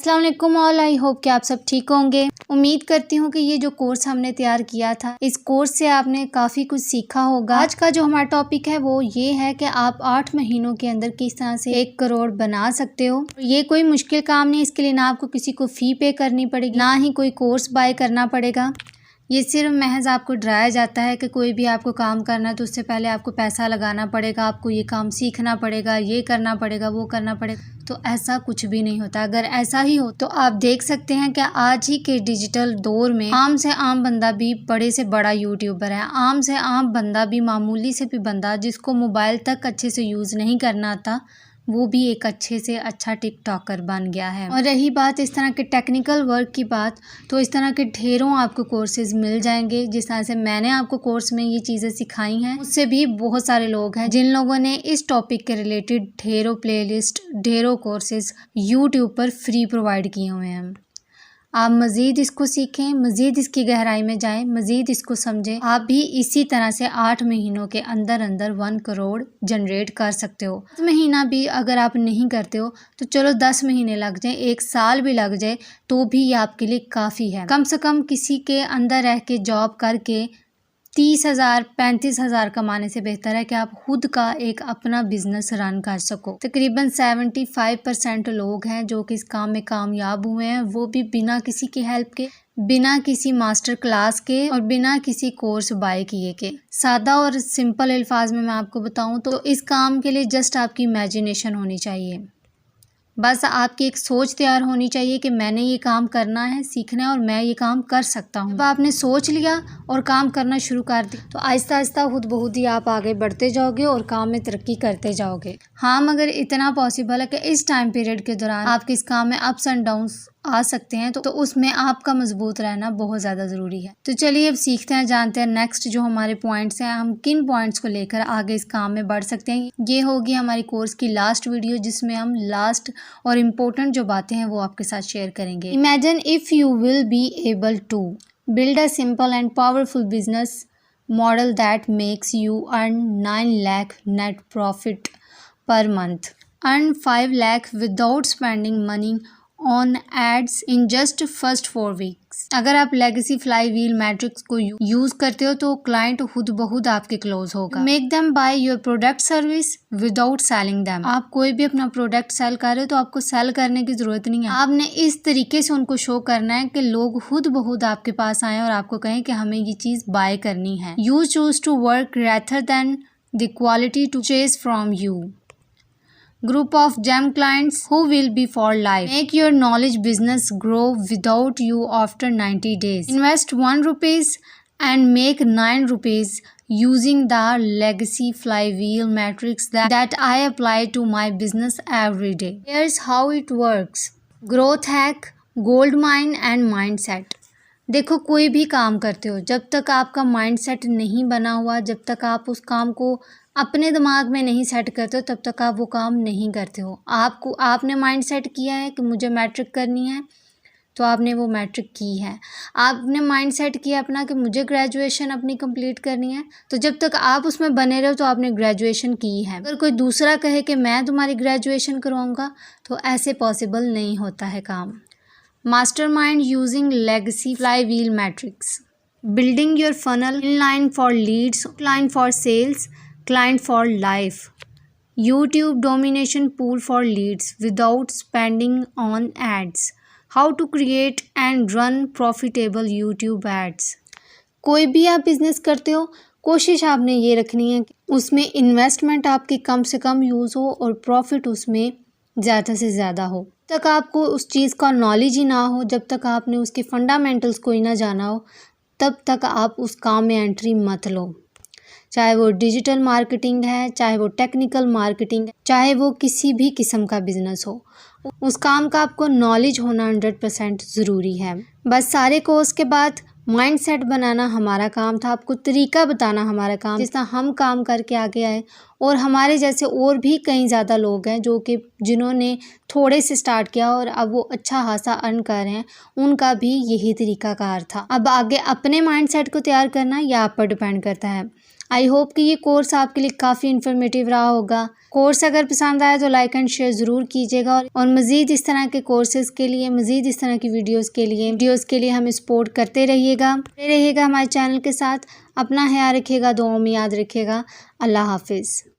अस्सलाम वालेकुम all, I hope कि आप सब ठीक होंगे। उम्मीद करती हूँ कि ये जो कोर्स हमने तैयार किया था, इस कोर्स से आपने काफ़ी कुछ सीखा होगा। आज का जो हमारा टॉपिक है वो ये है कि आप 8 महीनों के अंदर किस तरह से 1 करोड़ बना सकते हो। ये कोई मुश्किल काम नहीं, इसके लिए ना आपको किसी को फ़ी पे करनी पड़ेगी, ना ही कोई कोर्स बाय करना पड़ेगा। ये सिर्फ महज आपको डराया जाता है कि कोई भी आपको काम करना है तो उससे पहले आपको पैसा लगाना पड़ेगा, आपको ये काम सीखना पड़ेगा, ये करना पड़ेगा, वो करना पड़ेगा। तो ऐसा कुछ भी नहीं होता। अगर ऐसा ही हो तो आप देख सकते हैं कि आज ही के डिजिटल दौर में आम से आम बंदा भी बड़े से बड़ा यूट्यूबर है, आम से आम बंदा भी, मामूली से भी बंदा जिसको मोबाइल तक अच्छे से यूज़ नहीं करना आता, वो भी एक अच्छे से अच्छा टिकटॉकर बन गया है। और रही बात इस तरह के टेक्निकल वर्क की बात, तो इस तरह के ढेरों आपको कोर्सेज मिल जाएंगे। जिस तरह से मैंने आपको कोर्स में ये चीज़ें सिखाई हैं, उससे भी बहुत सारे लोग हैं जिन लोगों ने इस टॉपिक के रिलेटेड ढेरों प्लेलिस्ट, ढेरों कोर्सेज यूट्यूब पर फ्री प्रोवाइड किए हुए हैं। आप मज़ीद इसको सीखें, मज़ीद इसकी गहराई में जाएं, मज़ीद इसको समझें। आप भी इसी तरह से 8 महीनों के अंदर अंदर 1 करोड़ जनरेट कर सकते हो। 10 महीना भी अगर आप नहीं करते हो तो चलो 10 महीने लग जाए, 1 साल भी लग जाए तो भी ये आपके लिए काफ़ी है। कम से कम किसी के अंदर रह के जॉब करके 30,000 35,000 कमाने से बेहतर है कि आप खुद का एक अपना बिजनेस रन कर सको। तकरीबन 75% लोग हैं जो कि इस काम में कामयाब हुए हैं, वो भी बिना किसी की हेल्प के, बिना किसी मास्टर क्लास के और बिना किसी कोर्स बाय किए के। सादा और सिंपल अल्फाज में मैं आपको बताऊं तो इस काम के लिए जस्ट आपकी इमेजिनेशन होनी चाहिए। बस आपकी एक सोच तैयार होनी चाहिए कि मैंने ये काम करना है, सीखना है और मैं ये काम कर सकता हूँ। जब आपने सोच लिया और काम करना शुरू कर दिया तो आहिस्ता आहिस्ता खुद ब खुद ही आप आगे बढ़ते जाओगे और काम में तरक्की करते जाओगे। हाँ, मगर इतना पॉसिबल है कि इस टाइम पीरियड के दौरान आपके इस काम में अप्स एंड डाउन्स आ सकते हैं, तो उसमें आपका मजबूत रहना बहुत ज़्यादा ज़रूरी है। तो चलिए अब सीखते हैं, जानते हैं नेक्स्ट जो हमारे पॉइंट्स हैं, हम किन पॉइंट्स को लेकर आगे इस काम में बढ़ सकते हैं। ये होगी हमारी कोर्स की लास्ट वीडियो, जिसमें हम लास्ट और इम्पोर्टेंट जो बातें हैं वो आपके साथ शेयर करेंगे। Imagine if you will be able to build a simple and powerful business model that makes you earn 9 lakh net profit per month, earn 5 lakh without spending money on ads in just first 4 weeks. अगर आप legacy flywheel matrix को use करते हो तो client खुद ब खुद आपके क्लोज होगा। Make them by your product service without selling them. आप कोई भी अपना प्रोडक्ट सेल कर रहे हो तो आपको सेल करने की जरूरत नहीं है, आपने इस तरीके से उनको शो करना है कि लोग खुद ब खुद आपके पास आए और आपको कहें कि हमें ये चीज बाय करनी है। You choose to work rather than the quality to chase from you. Group of gem clients who will be for life. Make your knowledge business grow without you after 90 days. Invest 1 rupees and make 9 rupees using the legacy flywheel matrix that I apply to my business every day. Here's how it works. Growth hack, gold mine and mindset. देखो, कोई भी काम करते हो, जब तक आपका mindset नहीं बना हुआ, जब तक आप उस काम को अपने दिमाग में नहीं सेट करते हो, तब तक आप वो काम नहीं करते हो। आपने माइंडसेट किया है कि मुझे मैट्रिक करनी है तो आपने वो मैट्रिक की है। आपने माइंडसेट किया अपना कि मुझे ग्रेजुएशन अपनी कंप्लीट करनी है, तो जब तक आप उसमें बने रहो तो आपने ग्रेजुएशन की है। अगर कोई दूसरा कहे कि मैं तुम्हारी ग्रेजुएशन करवाऊँगा तो ऐसे पॉसिबल नहीं होता है काम। Mastermind using legacy flywheel matrix. Building your funnel inline for leads, client for sales, client for life. YouTube domination pool for leads without spending on ads. How to create and run profitable YouTube ads. कोई भी आप business करते हो, कोशिश आपने ये रखनी है कि उसमें इन्वेस्टमेंट आपकी कम से कम यूज़ हो और प्रॉफिट उसमें ज़्यादा से ज़्यादा हो। जब तक आपको उस चीज़ का नॉलेज ही ना हो, जब तक आपने उसके फंडामेंटल्स को ही ना जाना हो, तब तक आप उस काम में एंट्री मत लो। चाहे वो डिजिटल मार्केटिंग है, चाहे वो टेक्निकल मार्केटिंग है, चाहे वो किसी भी किस्म का बिजनेस हो, उस काम का आपको नॉलेज होना 100% ज़रूरी है। बस सारे कोर्स के बाद माइंडसेट बनाना हमारा काम था, आपको तरीका बताना हमारा काम। जिस तरह हम काम करके आगे आए और हमारे जैसे और भी कई ज़्यादा लोग हैं जो कि जिन्होंने थोड़े से स्टार्ट किया और अब वो अच्छा खासा अर्न कर रहे हैं, उनका भी यही तरीकाकार था। अब आगे अपने माइंडसेट को तैयार करना यह आप पर डिपेंड करता है। आई होप कि ये कोर्स आपके लिए काफ़ी इन्फॉर्मेटिव रहा होगा। कोर्स अगर पसंद आया तो लाइक एंड शेयर ज़रूर कीजिएगा और मज़ीद इस तरह के कोर्सेज़ के लिए, मज़ीद इस तरह की वीडियोज़ के लिए हमें सपोर्ट करते रहिएगा हमारे चैनल के साथ। अपना ख्याल रखिएगा, दुआओं में याद रखिएगा। अल्लाह हाफिज़।